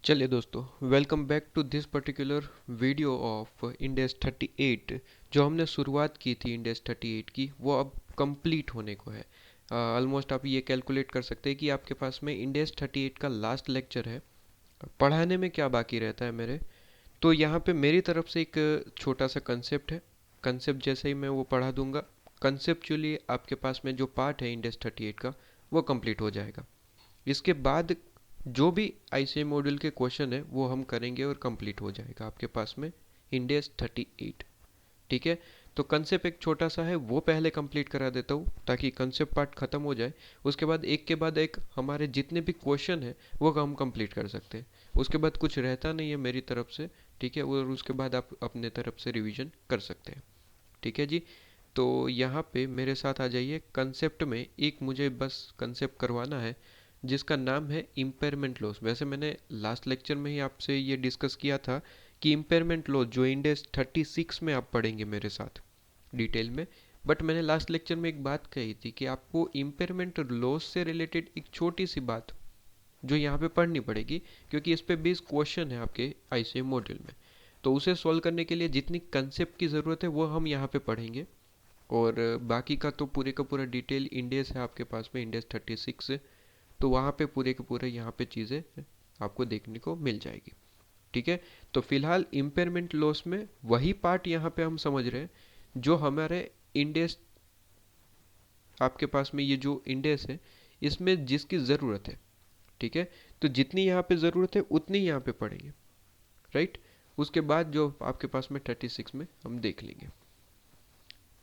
चलिए दोस्तों, welcome back to this particular video of index 38। जो हमने शुरुआत की थी इंडेस 38 की, वो अब कंप्लीट होने को है। ऑलमोस्ट आप ये कैलकुलेट कर सकते हैं कि आपके पास में इंडेस 38 का लास्ट लेक्चर है। पढ़ाने में क्या बाकी रहता है मेरे, तो यहाँ पे मेरी तरफ से एक छोटा सा कंसेप्ट है। कंसेप्ट जैसे ही मैं वो पढ़ा दूंगा, कंसेप्चुअली आपके पास में जो पार्ट है इंडेस 38 का, वो कंप्लीट हो जाएगा। इसके बाद जो भी आईसीएम मॉड्यूल के क्वेश्चन है वो हम करेंगे और कंप्लीट हो जाएगा आपके पास में इंडेस 38। ठीक है, तो कंसेप्ट एक छोटा सा है, वो पहले कंप्लीट करा देता हूँ ताकि कंसेप्ट पार्ट खत्म हो जाए। उसके बाद एक के बाद एक हमारे जितने भी क्वेश्चन है वो हम कंप्लीट कर सकते हैं। उसके बाद कुछ रहता नहीं है मेरी तरफ से। ठीक है, और उसके बाद आप अपने तरफ से रिवीजन कर सकते हैं। ठीक है जी। तो यहाँ पे मेरे साथ आ जाइए। कंसेप्ट में एक मुझे बस कंसेप्ट करवाना है जिसका नाम है इम्पेयरमेंट लॉस। वैसे मैंने लास्ट लेक्चर में ही आपसे ये डिस्कस किया था कि इम्पेयरमेंट लॉस जो इंडेस 36 में आप पढ़ेंगे मेरे साथ डिटेल में। बट मैंने लास्ट लेक्चर में एक बात कही थी कि आपको इम्पेयरमेंट लॉस से रिलेटेड एक छोटी सी बात जो यहाँ पे पढ़नी पड़ेगी, क्योंकि इस पे 20 क्वेश्चन है आपके आईसीएम मॉड्यूल में। तो उसे सॉल्व करने के लिए जितनी कंसेप्ट की ज़रूरत है वो हम यहाँ पे पढ़ेंगे। और बाकी का तो पूरे का पूरा डिटेल इंडेस है आपके पास में, इंडेस 36 है। तो वहाँ पे पूरे के पूरे यहाँ पे चीज़ें आपको देखने को मिल जाएगी। ठीक है, तो फिलहाल इम्पेयरमेंट लॉस में वही पार्ट यहाँ पे हम समझ रहे हैं जो हमारे इंडेस, आपके पास में ये जो इंडेस है इसमें जिसकी ज़रूरत है। ठीक है, तो जितनी यहाँ पे ज़रूरत है उतनी यहाँ पे पढ़ेंगे। राइट, उसके बाद जो आपके पास में 36 में हम देख लेंगे।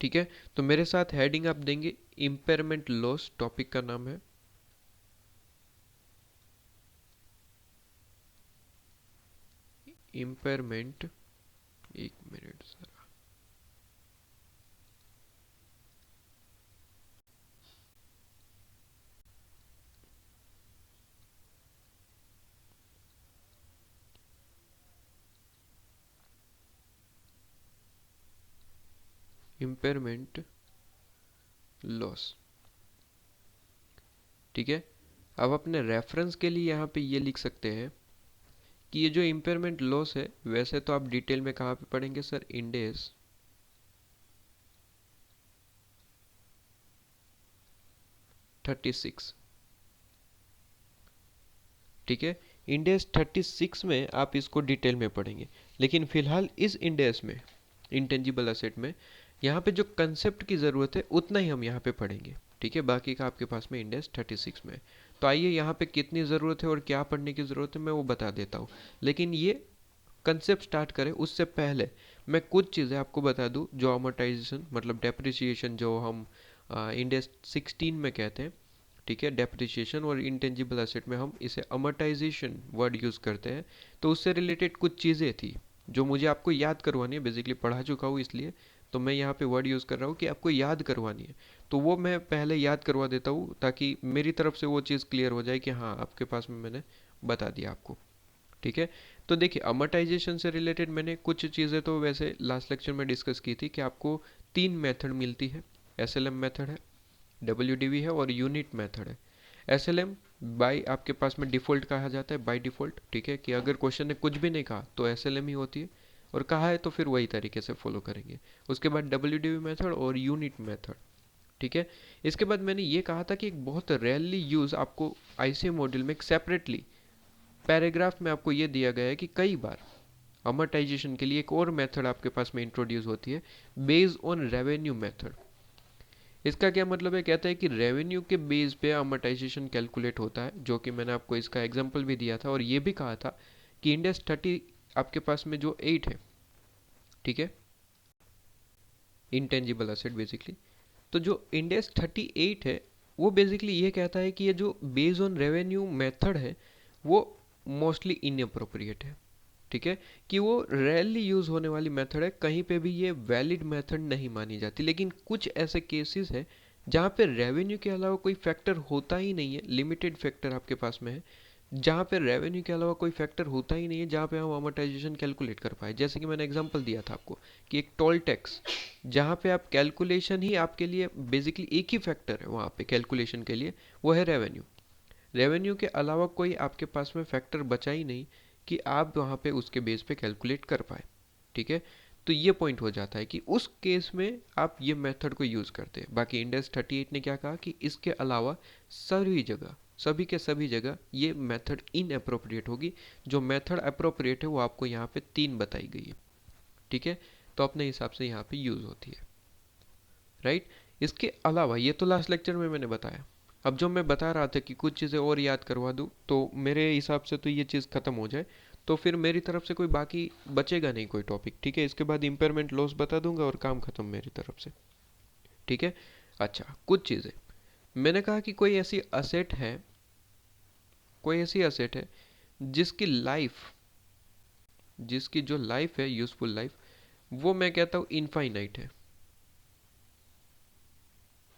ठीक है, तो मेरे साथ हेडिंग आप देंगे इम्पेयरमेंट लॉस, टॉपिक का नाम है इम्पेयरमेंट। एक मिनट सर। Impairment loss. ठीक है, अब अपने रेफरेंस के लिए यहाँ पे ये लिख सकते हैं कि ये जो इम्पेयरमेंट लॉस है, वैसे तो आप डिटेल में कहाँ पे पढ़ेंगे सर, इंडेस 36। ठीक है, इंडेस 36 में आप इसको डिटेल में पढ़ेंगे। लेकिन फिलहाल इस इंडेस में, इंटेंजिबल असेट में, यहाँ पे जो कंसेप्ट की ज़रूरत है उतना ही हम यहाँ पे पढ़ेंगे। ठीक है, बाकी का आपके पास में इंडेस 36 में है। तो आइए यहाँ पे कितनी ज़रूरत है और क्या पढ़ने की ज़रूरत है मैं वो बता देता हूँ। लेकिन ये कंसेप्ट स्टार्ट करें उससे पहले मैं कुछ चीज़ें आपको बता दूं। जो अमोर्टाइजेशन मतलब डेप्रिसिएशन जो हम इंडेस 16 में कहते हैं। ठीक है, डेप्रिसिएशन और इंटेंजिबल एसेट में हम इसे अमोर्टाइजेशन वर्ड यूज़ करते हैं। तो उससे रिलेटेड कुछ चीज़ें थी जो मुझे आपको याद करवानी है। बेसिकली पढ़ा चुका हूँ इसलिए तो मैं यहाँ पे वर्ड यूज़ कर रहा हूँ कि आपको याद करवानी है। तो वो मैं पहले याद करवा देता हूँ ताकि मेरी तरफ से वो चीज़ क्लियर हो जाए कि हाँ आपके पास में मैंने बता दिया आपको। ठीक है, तो देखिए अमोर्टाइजेशन से रिलेटेड मैंने कुछ चीज़ें तो वैसे लास्ट लेक्चर में डिस्कस की थी कि आपको तीन मेथड मिलती है। एसएलएम मेथड है, डब्ल्यूडीवी है और यूनिट मेथड है। एसएलएम बाय आपके पास में डिफ़ॉल्ट कहा जाता है, बाय डिफ़ॉल्ट। ठीक है, कि अगर क्वेश्चन ने कुछ भी नहीं कहा तो एसएलएम ही होती है, और कहा है तो फिर वही तरीके से फॉलो करेंगे। उसके बाद डब्ल्यूडीवी मेथड और यूनिट मेथड। ठीक है, इसके बाद मैंने ये कहा था कि एक बहुत रेयरली यूज़ आपको आईसीएम मॉड्यूल में एक सेपरेटली पैराग्राफ में आपको ये दिया गया है कि कई बार अमोर्टाइजेशन के लिए एक और मेथड आपके पास में इंट्रोड्यूस होती है, बेस्ड ऑन रेवेन्यू मेथड। इसका क्या मतलब है, कहता है कि रेवेन्यू के बेस पे अमोर्टाइजेशन कैलकुलेट होता है, जो कि मैंने आपको इसका एग्जांपल भी दिया था और ये भी कहा था कि इंडेक्स 30 आपके पास में जो 8 है। ठीक है, इंटेंजिबल एसेट बेसिकली। तो जो इंडेक्स 38 है वो बेसिकली ये कहता है कि ये जो बेस्ड ऑन रेवेन्यू मेथड है वो मोस्टली इनअप्रोप्रिएट है। ठीक है, कि वो रेयरली यूज़ होने वाली मेथड है, कहीं पे भी ये वैलिड मेथड नहीं मानी जाती। लेकिन कुछ ऐसे केसेस हैं जहाँ पे रेवेन्यू के अलावा कोई फैक्टर होता ही नहीं है, लिमिटेड फैक्टर आपके पास में है जहाँ पे रेवेन्यू के अलावा कोई फैक्टर होता ही नहीं है जहाँ पे हम अमोर्टाइजेशन कैलकुलेट कर पाए। जैसे कि मैंने एग्जांपल दिया था आपको कि एक टोल टैक्स, जहाँ पे आप कैलकुलेशन ही आपके लिए बेसिकली एक ही फैक्टर है वहाँ पे कैलकुलेशन के लिए, वो है रेवेन्यू। रेवेन्यू के अलावा कोई आपके पास में फैक्टर बचा ही नहीं कि आप वहाँ पे उसके बेस पे कैलकुलेट कर पाए। ठीक है, तो ये पॉइंट हो जाता है कि उस केस में आप ये मेथड को यूज़ करते हैं। बाकी इंडेक्स 38 ने क्या कहा कि इसके अलावा सभी के सभी जगह ये मेथड इनअप्रोप्रिएट होगी। जो मेथड अप्रोप्रिएट है वो आपको यहाँ पे 3 बताई गई है। ठीक है, तो अपने हिसाब से यहाँ पे यूज़ होती है, राइट। इसके अलावा ये तो लास्ट लेक्चर में मैंने बताया। अब जो मैं बता रहा था कि कुछ चीज़ें और याद करवा दूँ तो मेरे हिसाब से तो ये चीज़ ख़त्म हो जाए, तो फिर मेरी तरफ से कोई बाकी बचेगा नहीं कोई टॉपिक। ठीक है, इसके बाद इम्पेयरमेंट लॉस बता दूंगा और काम ख़त्म मेरी तरफ से। ठीक है, अच्छा कुछ चीज़ें मैंने कहा कि कोई ऐसी असेट है जिसकी लाइफ जिसकी जो लाइफ है, यूजफुल लाइफ, वो मैं कहता हूँ इनफाइनाइट है।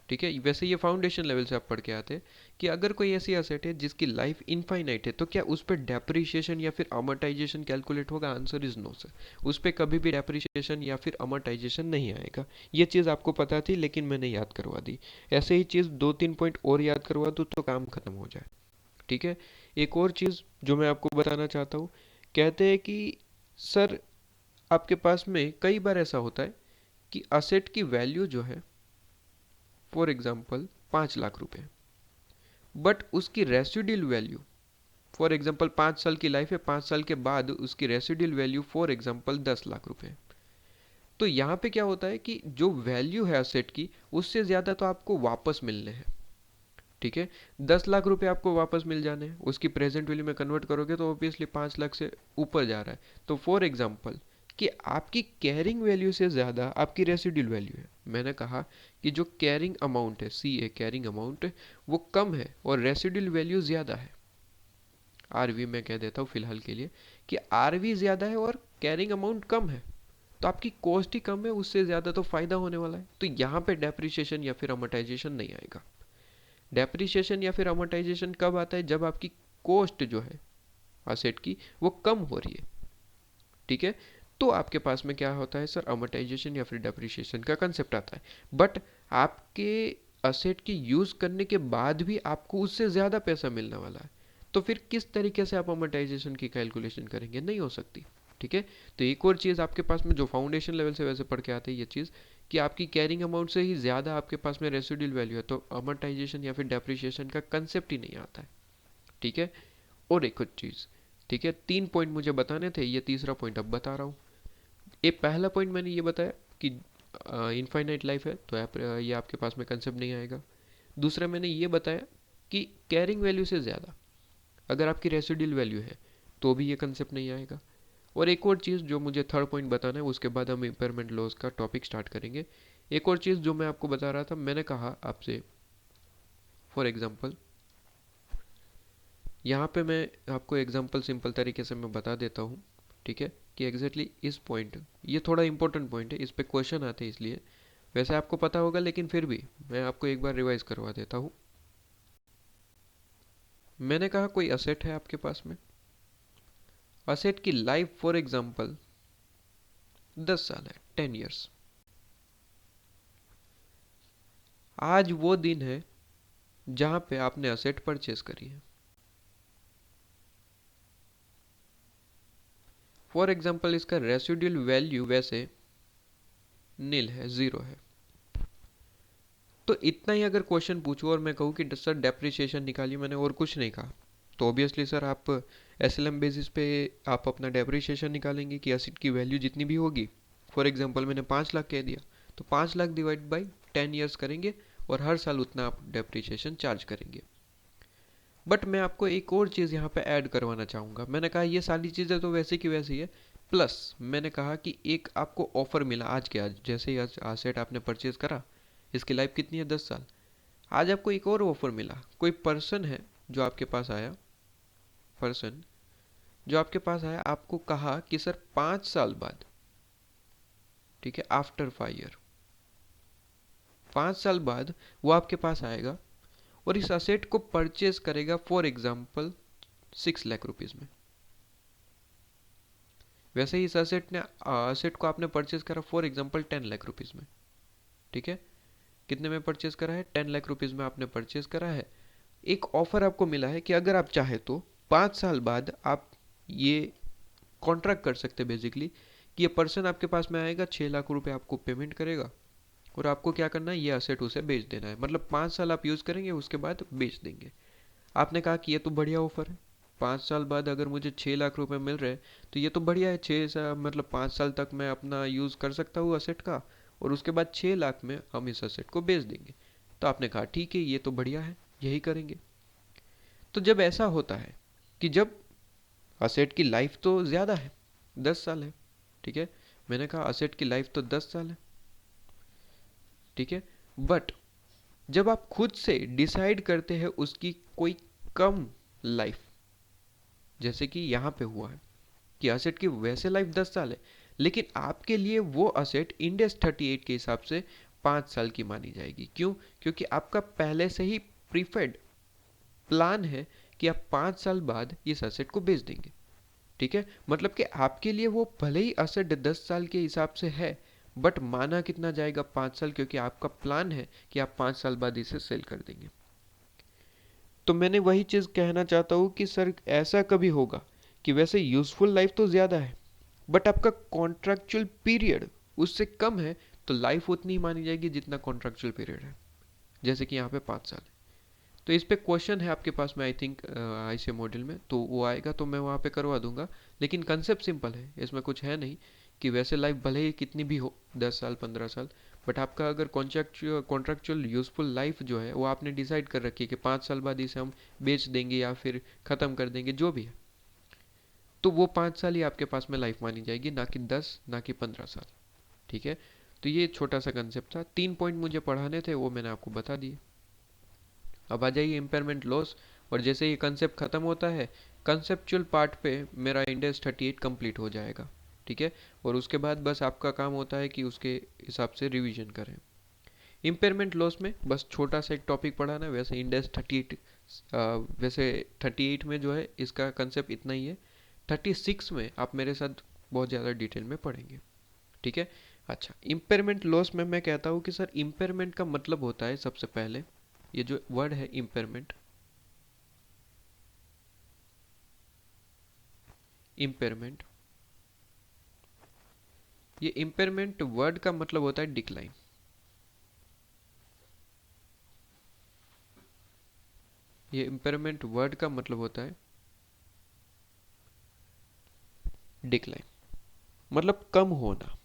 ठीक है, वैसे ये फाउंडेशन लेवल से आप पढ़ के आते हैं कि अगर कोई ऐसी एसेट है जिसकी लाइफ इनफाइनाइट है तो क्या उस पर डेप्रिसिएशन या फिर अमोर्टाइजेशन कैलकुलेट होगा? आंसर इज नो सर, उस पर कभी भी डेप्रिसिएशन या फिर अमोर्टाइजेशन नहीं आएगा। ये चीज़ आपको पता थी लेकिन मैंने याद करवा दी। ऐसे ही चीज़ 2-3 पॉइंट और याद करवा दूँ तो काम खत्म हो जाए। ठीक है, एक और चीज़ जो मैं आपको बताना चाहता हूँ, कहते हैं कि सर आपके पास में कई बार ऐसा होता है कि असेट की वैल्यू जो है, फॉर एग्जाम्पल 5 लाख रुपए, बट उसकी रेसिडुअल वैल्यू, फॉर एग्जाम्पल 5 साल की लाइफ है, 5 साल के बाद उसकी residual value for example 10 lakh रुपए। तो यहाँ पे क्या होता है कि जो वैल्यू है असेट की उससे ज़्यादा तो आपको वापस मिलने हैं। ठीक है, 10 लाख रुपए आपको वापस मिल जाने हैं, उसकी प्रेजेंट वैल्यू में कन्वर्ट करोगे तो ऑब्वियसली 5 लाख से ऊपर जा रहा है। तो फॉर एग्जाम्पल कि आपकी कैरिंग वैल्यू से ज़्यादा आपकी रेसिडुअल वैल्यू है। मैंने कहा कि जो कैरिंग अमाउंट है, कैरिंग अमाउंट, वो कम है और रेसिडुअल वैल्यू ज़्यादा है। आरवी मैं कह देता हूँ फिलहाल के लिए कि आरवी ज़्यादा है और कैरिंग अमाउंट कम है, तो आपकी कॉस्ट ही कम है, उससे ज़्यादा तो फ़ायदा होने वाला है। तो यहाँ पे डेप्रिसिएशन या फिर अमोर्टाइजेशन नहीं आएगा। डेप्रिसिएशन या फिर अमोर्टाइजेशन कब आता है? जब आपकी कॉस्ट जो है असेट की वो कम हो रही है। ठीक है, तो आपके पास में क्या होता है सर? अमोर्टाइजेशन या फिर डेप्रिसिएशन का कंसेप्ट आता है। बट आपके असेट की यूज़ करने के बाद भी आपको उससे ज़्यादा पैसा मिलने वाला है, तो फिर किस तरीके से आप अमोर्टाइजेशन की कैलकुलेशन करेंगे? नहीं हो सकती। ठीक है, तो एक और चीज़ आपके पास में जो फाउंडेशन लेवल से वैसे पढ़ के आते हैं ये चीज़ कि आपकी कैरिंग अमाउंट से ही ज़्यादा आपके पास में रेसिडुअल वैल्यू है, तो अमोर्टाइजेशन या फिर डेप्रिसिएशन का कंसेप्ट ही नहीं आता है। ठीक है, और एक और चीज़, ठीक है, 3 पॉइंट मुझे बताने थे, ये तीसरा पॉइंट अब बता रहा हूँ। ये पहला पॉइंट मैंने ये बताया कि इनफाइनाइट लाइफ है तो ये आपके पास में कंसेप्ट नहीं आएगा। दूसरा मैंने ये बताया कि कैरिंग वैल्यू से ज़्यादा अगर आपकी रेसिडुअल वैल्यू है तो भी ये कंसेप्ट नहीं आएगा। और एक और चीज़ जो मुझे थर्ड पॉइंट बताना है, उसके बाद हम इम्पेयरमेंट लॉस का टॉपिक स्टार्ट करेंगे। एक और चीज़ जो मैं आपको बता रहा था, मैंने कहा आपसे फॉर एग्जांपल, यहाँ पे मैं आपको एग्जांपल सिंपल तरीके से मैं बता देता हूँ। ठीक है, कि एग्जैक्टली इस पॉइंट, ये थोड़ा इंपॉर्टेंट पॉइंट है, इस पे क्वेश्चन आते हैं इसलिए, वैसे आपको पता होगा लेकिन फिर भी मैं आपको एक बार रिवाइज करवा देता हूँ। मैंने कहा कोई असेट है आपके पास में, असेट की लाइफ फॉर एग्जांपल 10 साल है, 10 ईयर्स। आज वो दिन है जहाँ पे आपने असेट परचेज करी है। फॉर एग्जांपल इसका रेसिडुअल वैल्यू वैसे नील है, ज़ीरो है। तो इतना ही अगर क्वेश्चन पूछूं और मैं कहूँ कि सर डेप्रिसिएशन निकालिए, मैंने और कुछ नहीं कहा, तो ऑब्वियसली सर आप एसएलएम बेसिस पे आप अपना डेप्रिसिएशन निकालेंगे कि एसेट की वैल्यू जितनी भी होगी। फॉर एग्जांपल मैंने 5 लाख कह दिया तो 5 लाख डिवाइड बाई 10 ईयर्स करेंगे और हर साल उतना आप डेप्रिसिएशन चार्ज करेंगे। बट मैं आपको एक और चीज़ यहाँ पे ऐड करवाना चाहूँगा। मैंने कहा ये सारी चीज़ें तो वैसे की वैसी है, प्लस मैंने कहा कि एक आपको ऑफर मिला आज के आज, जैसे ही आज एसेट आपने परचेज करा, इसकी लाइफ कितनी है? 10 साल। आज आपको एक और ऑफर मिला, कोई पर्सन है जो आपके पास आया, पर्सन जो आपके पास आया, आपको कहा कि सर 5 साल बाद, ठीक है, आफ्टर 5 ईयर, 5 साल बाद वो आपके पास आएगा और इस असेट को परचेज करेगा फॉर एग्जाम्पल 6 लाख रुपीज में। वैसे ही इस असेट को आपने परचेज करा फॉर एग्जाम्पल 10 लाख रुपीज में। ठीक है, कितने में परचेज करा है? 10 लाख रुपीज में आपने परचेज करा है। एक ऑफर आपको मिला है कि अगर आप चाहे तो 5 साल बाद आप ये कॉन्ट्रैक्ट कर सकते हैं बेसिकली कि ये पर्सन आपके पास में आएगा, 6 लाख रुपए आपको पेमेंट करेगा और आपको क्या करना है, ये असेट उसे बेच देना है। मतलब 5 साल आप यूज़ करेंगे, उसके बाद बेच देंगे। आपने कहा कि ये तो बढ़िया ऑफर है, 5 साल बाद अगर मुझे 6 लाख रुपए मिल रहे हैं तो ये तो बढ़िया है। 6 साल मतलब 5 साल तक मैं अपना यूज़ कर सकता हूँ असेट का, और उसके बाद 6 लाख में हम इस असेट को बेच देंगे। तो आपने कहा ठीक है, ये तो बढ़िया है, यही करेंगे। तो जब ऐसा होता है कि जब असेट की लाइफ तो ज़्यादा है, 10 साल है, ठीक है, मैंने कहा असेट की लाइफ तो 10 साल है, ठीक है, बट जब आप खुद से डिसाइड करते हैं उसकी कोई कम लाइफ, जैसे कि यहाँ पे हुआ है कि असेट की वैसे लाइफ 10 साल है, लेकिन आपके लिए वो असेट इंडेक्स 38 के हिसाब से 5 साल की मानी जाएगी। क्यों? क्योंकि आपका पहले से ही प्रीफर्ड प्लान है कि आप 5 साल बाद इस असेट को बेच देंगे। ठीक है, मतलब कि आपके लिए वो भले ही असेट 10 साल के हिसाब से है, बट माना कितना जाएगा, 5 साल, क्योंकि आपका प्लान है कि आप 5 साल बाद इसे सेल कर देंगे। तो मैंने वही चीज़ कहना चाहता हूँ कि सर ऐसा कभी होगा कि वैसे यूज़फुल लाइफ तो ज़्यादा है, बट आपका कॉन्ट्रैक्चुअल पीरियड उससे कम है, तो लाइफ उतनी ही मानी जाएगी जितना कॉन्ट्रैक्चुअल पीरियड है, जैसे कि यहाँ पे 5 साल है। तो इस पे क्वेश्चन है आपके पास में, आई थिंक ICA मॉड्यूल में, तो वो आएगा तो मैं वहाँ पे करवा दूंगा। लेकिन कंसेप्ट सिंपल है, इसमें कुछ है नहीं कि वैसे लाइफ भले ही कितनी भी हो, 10 साल 15 साल, बट आपका अगर कॉन्ट्रैक्चुअल यूजफुल लाइफ जो है वो आपने डिसाइड कर रखी है कि 5 साल बाद इसे हम बेच देंगे या फिर ख़त्म कर देंगे, जो भी है, तो वो 5 साल ही आपके पास में लाइफ मानी जाएगी, ना कि 10, ना कि 15 साल। ठीक है, तो ये छोटा सा कंसेप्ट था, 3 पॉइंट मुझे पढ़ाने थे, वो मैंने आपको बता दिए। अब आ जाइए इम्पेयरमेंट लॉस। और जैसे ये कंसेप्ट ख़त्म होता है, कंसेप्चुअल पार्ट पे मेरा इंडेक्स 38 कंप्लीट हो जाएगा। ठीक है, और उसके बाद बस आपका काम होता है कि उसके हिसाब से रिवीजन करें। इम्पेयरमेंट लॉस में बस छोटा सा एक टॉपिक पढ़ाना है, वैसे इंडेक्स 38, वैसे 38 में जो है इसका कंसेप्ट इतना ही है। 36 में आप मेरे साथ बहुत ज़्यादा डिटेल में पढ़ेंगे। ठीक है, अच्छा, इम्पेयरमेंट लॉस में मैं कहता हूँ कि सर इम्पेयरमेंट का मतलब होता है, सबसे पहले ये जो वर्ड है इम्पेयरमेंट, इम्पेयरमेंट, ये इम्पेयरमेंट वर्ड का मतलब होता है डिक्लाइन। ये इम्पेयरमेंट वर्ड का मतलब होता है डिक्लाइन, मतलब कम होना।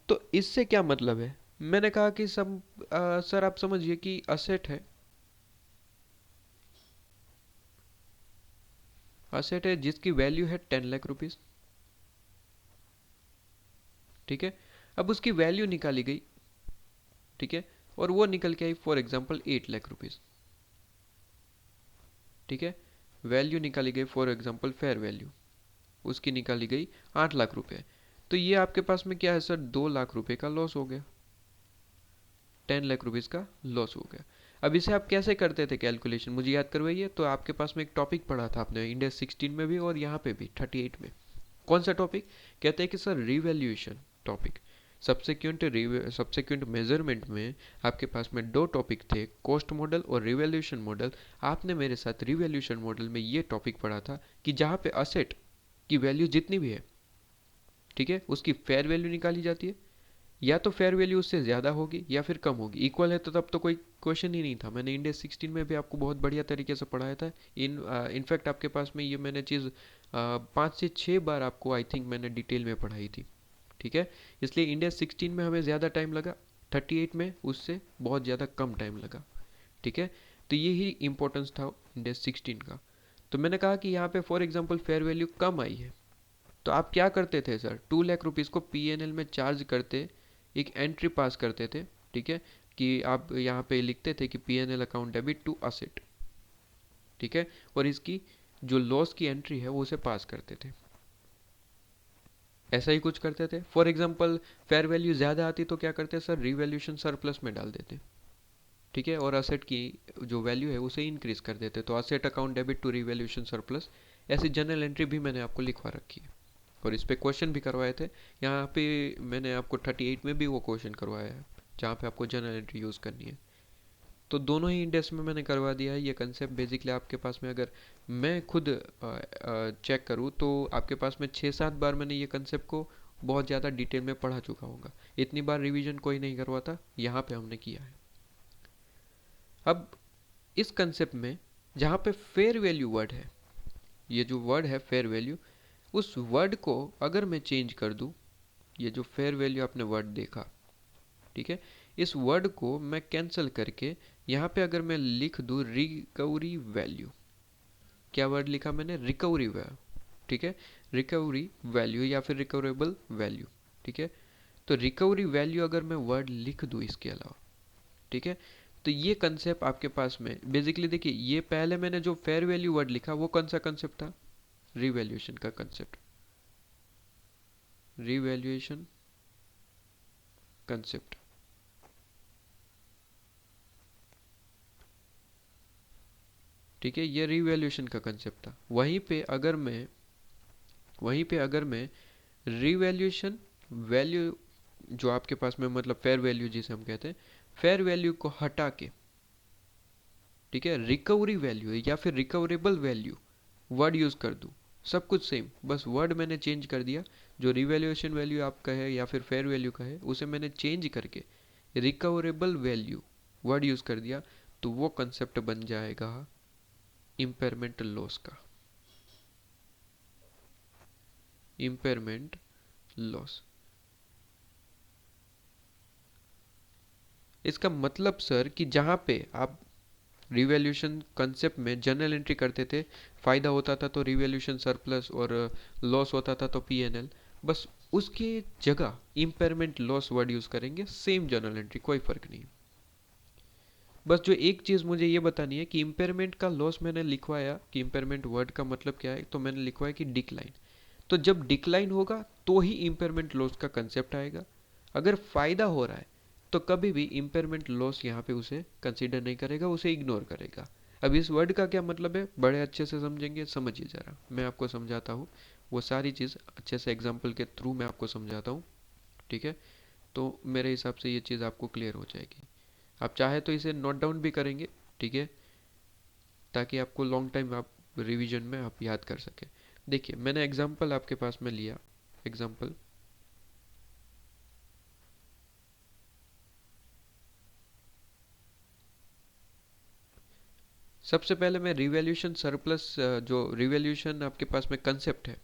तो इससे क्या मतलब है? मैंने कहा कि सर आप समझिए कि असेट है, असेट है जिसकी वैल्यू है 10 लाख रुपीज। ठीक है, अब उसकी वैल्यू निकाली गई, ठीक है, और वो निकल के I for example 8 lakh rupees. ठीक है, वैल्यू निकाली गई फॉर एग्जाम्पल फेयर वैल्यू, उसकी निकाली गई 8 लाख रुपए। तो ये आपके पास में क्या है सर, 2 लाख रुपए का लॉस हो गया, 10 लाख रुपीज़ का लॉस हो गया। अब इसे आप कैसे करते थे कैलकुलेशन, मुझे याद करवाइए। तो आपके पास में एक टॉपिक पढ़ा था आपने इंडेक्स 16 में भी और यहाँ पे भी 38 में। कौन सा टॉपिक? कहते हैं कि sir revaluation topic. Subsequent measurement में आपके पास में दो टॉपिक थे, कॉस्ट मॉडल और रिवैल्यूएशन मॉडल। आपने मेरे साथ रिवैल्यूएशन मॉडल में ये टॉपिक पढ़ा था कि जहाँ पे असेट की वैल्यू जितनी भी है, ठीक है, उसकी फेयर वैल्यू निकाली जाती है, या तो फेयर वैल्यू उससे ज़्यादा होगी या फिर कम होगी। इक्वल है तो तब तो कोई क्वेश्चन ही नहीं था। मैंने इंडेक्स 16 में भी आपको बहुत बढ़िया तरीके से पढ़ाया था। इनफैक्ट आपके पास में ये मैंने चीज़ 5 से 6 बार आपको आई थिंक मैंने डिटेल में पढ़ाई थी। ठीक है, इसलिए इंडेक्स 16 में हमें ज़्यादा टाइम लगा, 38 में उससे बहुत ज़्यादा कम टाइम लगा। ठीक है, तो ये ही इम्पोर्टेंस था इंडेक्स 16 का। तो मैंने कहा कि यहाँ पे फॉर एग्जाम्पल फेयर वैल्यू कम आई है, तो आप क्या करते थे सर, 2 लाख रुपीज़ को PNL में चार्ज करते, एक एंट्री पास करते थे। ठीक है, कि आप यहाँ पे लिखते थे कि PNL account debit to asset. ठीक है, और इसकी जो लॉस की एंट्री है वो उसे पास करते थे। ऐसा ही कुछ करते थे। फॉर एग्जांपल फेयर वैल्यू ज़्यादा आती तो क्या करते सर, रिवैल्यूएशन सरप्लस में डाल देते। ठीक है, और असेट की जो वैल्यू है उसे इंक्रीज कर देते, तो asset account debit to revaluation surplus. ऐसी जनरल एंट्री भी मैंने आपको लिखवा रखी है और इस पे क्वेश्चन भी करवाए थे। यहाँ पे मैंने आपको 38 में भी वो क्वेश्चन करवाया है, जहाँ पे आपको जनरल एंट्री यूज़ करनी है। तो दोनों ही इंडेक्स में मैंने करवा दिया है। ये कंसेप्ट बेसिकली आपके पास में, अगर मैं खुद चेक करूँ तो आपके पास में 6-7 बार मैंने ये कंसेप्ट को बहुत ज़्यादा डिटेल में पढ़ा चुका होगा। इतनी बार रिवीजन कोई नहीं करवाता, यहाँ पे हमने किया है। अब इस कंसेप्ट में जहाँ पे फेयर वैल्यू वर्ड है, ये जो वर्ड है फेयर वैल्यू, उस वर्ड को अगर मैं चेंज कर दूँ, ये जो फेयर वैल्यू आपने वर्ड देखा, ठीक है, इस वर्ड को मैं कैंसिल करके यहाँ पे अगर मैं लिख दूँ रिकवरी वैल्यू, क्या वर्ड लिखा मैंने, रिकवरी वैल्यू, ठीक है, रिकवरी वैल्यू या फिर रिकवरेबल वैल्यू, ठीक है। तो रिकवरी वैल्यू अगर मैं वर्ड लिख दूँ इसके अलावा, ठीक है, तो ये कंसेप्ट आपके पास में बेसिकली देखिए, ये पहले मैंने जो फेयर वैल्यू वर्ड लिखा वो कौन सा कंसेप्ट था, रिवैल्यूएशन का कंसेप्ट, रिवैल्यूएशन कंसेप्ट, ठीक है, ये रिवैल्यूएशन का कंसेप्ट था। वहीं पे अगर मैं रिवैल्यूएशन वैल्यू जो आपके पास में मतलब फेयर वैल्यू जिसे हम कहते हैं, फेयर वैल्यू को हटा के, ठीक है, रिकवरी वैल्यू या फिर रिकवरेबल वैल्यू वर्ड यूज कर दूं, सब कुछ सेम, बस वर्ड मैंने चेंज कर दिया। जो रिवैल्यूएशन वैल्यू आप कहे या फिर फेयर वैल्यू कहे, उसे मैंने चेंज करके रिकवरेबल वैल्यू वर्ड यूज कर दिया, तो वो कंसेप्ट बन जाएगा इम्पेयरमेंट लॉस का, इम्पेयरमेंट लॉस। इसका मतलब सर कि जहाँ पे आप रिवैल्यूएशन कंसेप्ट में जर्नल एंट्री करते थे, फायदा होता था तो रिवैल्यूएशन सरप्लस और लॉस होता था तो पीएनएल, बस उसके जगह इम्पेयरमेंट लॉस वर्ड यूज करेंगे, सेम जर्नल एंट्री, कोई फर्क नहीं। बस जो एक चीज़ मुझे ये बतानी है कि इम्पेयरमेंट का लॉस मैंने लिखवाया कि इम्पेयरमेंट वर्ड का मतलब क्या है, तो मैंने लिखवाया कि डिक्लाइन। तो जब डिक्लाइन होगा तो ही इम्पेयरमेंट लॉस का कंसेप्ट आएगा। अगर फायदा हो रहा है तो कभी भी इम्पेयरमेंट लॉस यहाँ पे उसे कंसीडर नहीं करेगा, उसे इग्नोर करेगा। अब इस वर्ड का क्या मतलब है, बड़े अच्छे से समझेंगे, समझिए ज़रा, मैं आपको समझाता हूँ। वो सारी चीज़ अच्छे से एग्जाम्पल के थ्रू मैं आपको समझाता हूँ, ठीक है। तो मेरे हिसाब से ये चीज़ आपको क्लियर हो जाएगी। आप चाहे तो इसे नोट डाउन भी करेंगे, ठीक है, ताकि आपको लॉन्ग टाइम आप रिवीजन में आप याद कर सकें। देखिए मैंने एग्जांपल आपके पास में लिया, एग्जांपल सबसे पहले मैं रिवैल्यूएशन सरप्लस, जो रिवैल्यूएशन आपके पास में कंसेप्ट है,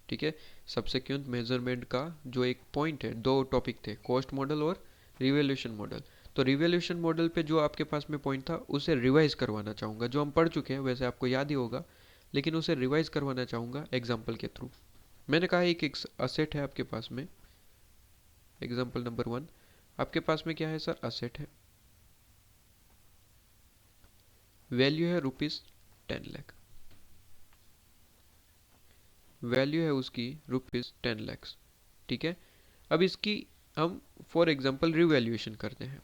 ठीक है, सबसेक्वेंट मेजरमेंट का जो एक पॉइंट है, दो टॉपिक थे, कॉस्ट मॉडल और रिवैल्यूएशन मॉडल। तो रिवैल्यूएशन मॉडल पे जो आपके पास में पॉइंट था उसे रिवाइज करवाना चाहूँगा, जो हम पढ़ चुके हैं वैसे आपको याद ही होगा, लेकिन उसे रिवाइज करवाना चाहूँगा एग्जाम्पल के थ्रू। मैंने कहा एक असेट है आपके पास में, एग्जाम्पल नंबर 1, आपके पास में क्या है सर, असेट है, वैल्यू है ₹10 लाख, वैल्यू है उसकी ₹10 लाख, ठीक है। अब इसकी हम फॉर एग्जांपल रिवैल्यूएशन करते हैं,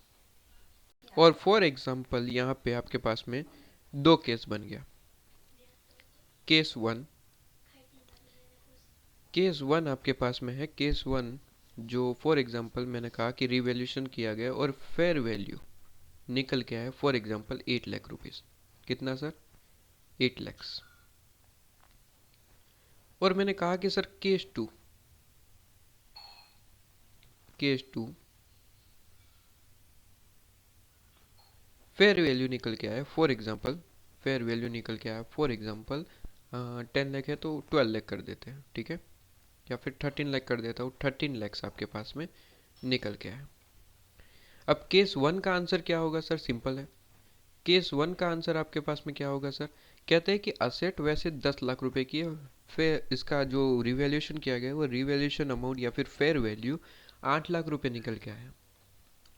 और फॉर एग्जांपल यहाँ पे आपके पास में दो केस बन गया। केस वन, केस वन आपके पास में है, केस वन जो फॉर एग्जांपल मैंने कहा कि रिवैल्यूएशन किया गया और फेयर वैल्यू निकल के आया फॉर एग्जांपल 8 लाख रुपीस। कितना सर, 8 लैक्स। और मैंने कहा कि sir case two, case two fair value निकल के आया फॉर एग्जांपल, फेयर वैल्यू निकल के आया फॉर एग्जांपल 10 लाख है तो 12 लाख कर देते हैं, ठीक है, या फिर 13 लाख कर देता हूँ, 13 लैक्स आपके पास में निकल के आया। अब केस वन का आंसर क्या होगा सर, सिंपल है। केस वन का आंसर आपके पास में क्या होगा सर, कहते हैं कि असेट वैसे 10 लाख रुपए की है, फिर इसका जो रिवैल्यूएशन किया गया है वो रिवैल्यूएशन अमाउंट या फिर फेयर वैल्यू 8 लाख रुपए निकल के आया।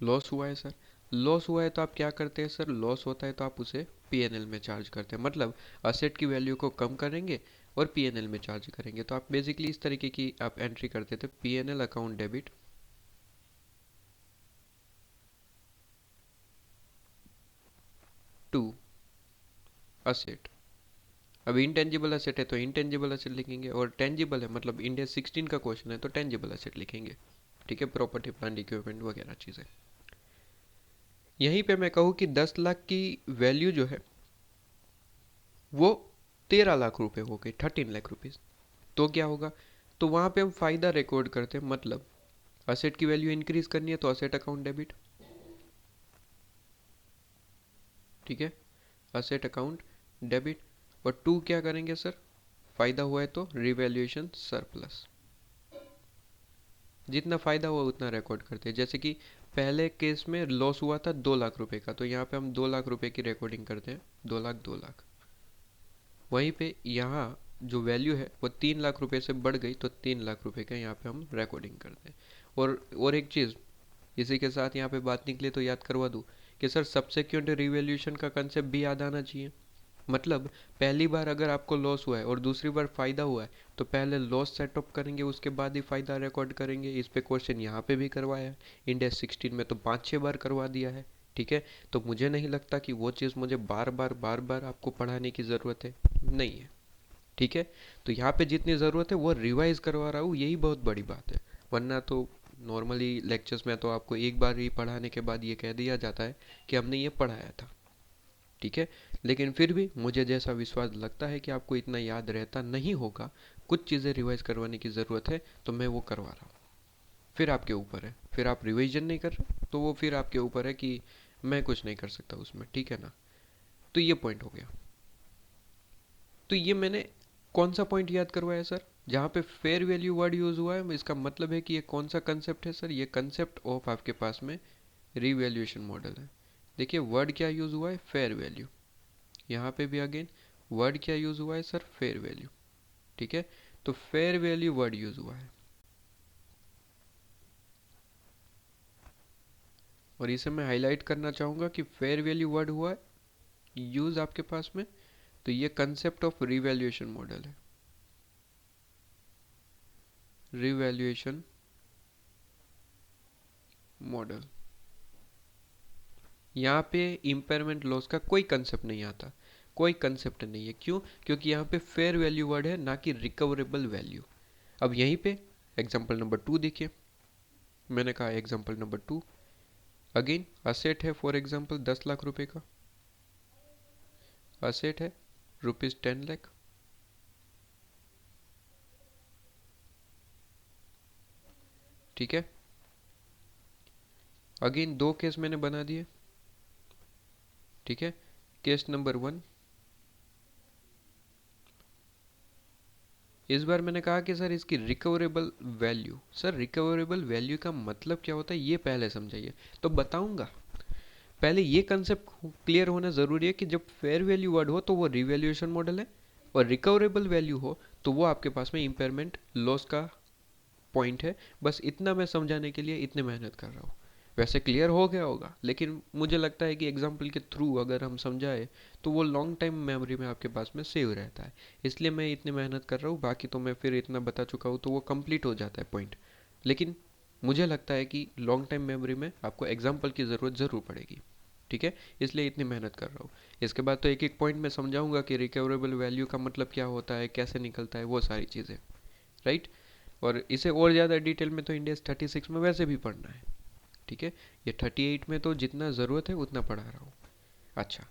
लॉस हुआ है सर, लॉस हुआ है तो आप क्या करते हैं सर, लॉस होता है तो आप उसे पीएनएल में चार्ज करते हैं, मतलब असेट की वैल्यू को कम करेंगे और पीएनएल में चार्ज करेंगे। तो आप बेसिकली इस तरीके की आप एंट्री करते थे, PNL account debit to asset. अब इंटेंजिबल असेट है तो इंटेंजिबल असेट लिखेंगे, और टेंजिबल है मतलब इंडिया 16 का क्वेश्चन है तो टेंजिबल असेट लिखेंगे, ठीक है, प्रॉपर्टी प्लांट इक्विपमेंट वगैरह चीज़ें। यहीं पे मैं कहूँ कि 10 लाख की वैल्यू जो है वो 13 लाख रुपए हो गई, 13 लाख रुपीज। तो क्या होगा, तो वहां पे हम फायदा रिकॉर्ड करते हैं, मतलब असेट की वैल्यू इंक्रीज करनी है तो असेट अकाउंट डेबिट, ठीक है, असेट अकाउंट डेबिट। और टू क्या करेंगे सर, फायदा हुआ है तो रिवैल्यूएशन सरप्लस, जितना फायदा हुआ उतना रिकॉर्ड करते हैं। जैसे कि पहले केस में लॉस हुआ था 2 लाख रुपए का, तो यहाँ पे हम 2 लाख रुपए की रिकॉर्डिंग करते हैं, 2 लाख 2 लाख। वहीं पे यहाँ जो वैल्यू है वो 3 लाख रुपए से बढ़ गई, तो 3 लाख रुपए का यहाँ पे हम रिकॉर्डिंग करते हैं। और एक चीज़ इसी के साथ यहाँ पे बात निकले तो याद करवा दूँ कि सर सब्सिक्वेंट रिवैल्यूएशन का कंसेप्ट भी याद आना चाहिए। मतलब पहली बार अगर आपको लॉस हुआ है और दूसरी बार फायदा हुआ है, तो पहले लॉस सेटअप करेंगे, उसके बाद ही फायदा रिकॉर्ड करेंगे। इस पे क्वेश्चन यहाँ पे भी करवाया है, इंडेक्स 16 में तो 5-6 बार करवा दिया है, ठीक है। तो मुझे नहीं लगता कि वो चीज़ मुझे बार बार आपको पढ़ाने की ज़रूरत है, नहीं है, ठीक है। तो यहाँ पे जितनी ज़रूरत है वो रिवाइज करवा रहा हूँ, यही बहुत बड़ी बात है। वरना तो नॉर्मली लेक्चर्स में तो आपको एक बार ही पढ़ाने के बाद ये कह दिया जाता है कि हमने ये पढ़ाया था, ठीक है। लेकिन फिर भी मुझे जैसा विश्वास लगता है कि आपको इतना याद रहता नहीं होगा, कुछ चीज़ें रिवाइज करवाने की ज़रूरत है, तो मैं वो करवा रहा हूँ। फिर आपके ऊपर है, फिर आप रिवीजन नहीं कर रहे तो वो फिर आपके ऊपर है कि मैं कुछ नहीं कर सकता उसमें, ठीक है ना। तो ये पॉइंट हो गया। तो ये मैंने कौन सा पॉइंट याद करवाया सर, जहाँ पे फेयर वैल्यू वर्ड यूज़ हुआ है, इसका मतलब है कि ये कौन सा कंसेप्ट है सर, ये कंसेप्ट ऑफ आपके पास में रिवैल्यूएशन मॉडल है। देखिए वर्ड क्या यूज़ हुआ है, फेयर वैल्यू। यहाँ पे भी अगेन वर्ड क्या यूज़ हुआ है सर, फेयर वैल्यू, ठीक है। तो फेयर वैल्यू वर्ड यूज़ हुआ है, और इसे मैं हाईलाइट करना चाहूँगा कि फेयर वैल्यू वर्ड हुआ है यूज़ आपके पास में। तो ये कंसेप्ट ऑफ रिवैल्यूएशन मॉडल है, रिवैल्यूएशन मॉडल। यहाँ पे इम्पेयरमेंट लॉस का कोई कंसेप्ट नहीं आता, कोई कंसेप्ट नहीं है। क्यों, क्योंकि यहाँ पे फेयर वैल्यू वर्ड है, ना कि रिकवरेबल वैल्यू। अब यहीं पे एग्जांपल नंबर 2 देखिए, मैंने कहा एग्जांपल नंबर 2, अगेन असेट है फॉर एग्जांपल 10 लाख रुपए का, असेट है ₹10 लाख, ठीक है। अगेन दो केस मैंने बना दिए, ठीक है। केस नंबर 1, इस बार मैंने कहा कि सर इसकी recoverable value, sir recoverable value का मतलब क्या होता है ये पहले समझाइए, तो बताऊंगा। पहले ये कंसेप्ट क्लियर होना ज़रूरी है कि जब फेयर वैल्यू वर्ड हो तो वो रिवैल्यूएशन मॉडल है, और रिकवरेबल वैल्यू हो तो वो आपके पास में इम्पेयरमेंट लॉस का पॉइंट है। बस इतना मैं समझाने के लिए इतनी मेहनत कर रहा हूँ। वैसे क्लियर हो गया होगा, लेकिन मुझे लगता है कि एग्जाम्पल के थ्रू अगर हम समझाए तो वो लॉन्ग टाइम मेमोरी में आपके पास में सेव रहता है, इसलिए मैं इतनी मेहनत कर रहा हूँ। बाकी तो मैं फिर इतना बता चुका हूँ तो वो कंप्लीट हो जाता है पॉइंट। लेकिन मुझे लगता है कि लॉन्ग टाइम मेमोरी में आपको एग्जाम्पल की ज़रूरत ज़रूर पड़ेगी, ठीक है। इसलिए इतनी मेहनत कर रहा हूँ। इसके बाद तो एक एक पॉइंट मैं समझाऊंगा कि रिकवरेबल वैल्यू का मतलब क्या होता है, कैसे निकलता है, वो सारी चीज़ें, राइट। और इसे और ज़्यादा डिटेल में तो इंडेक्स 36 में वैसे भी पढ़ना है, ठीक है। ये 38 में तो जितना ज़रूरत है उतना पढ़ा रहा हूँ। अच्छा,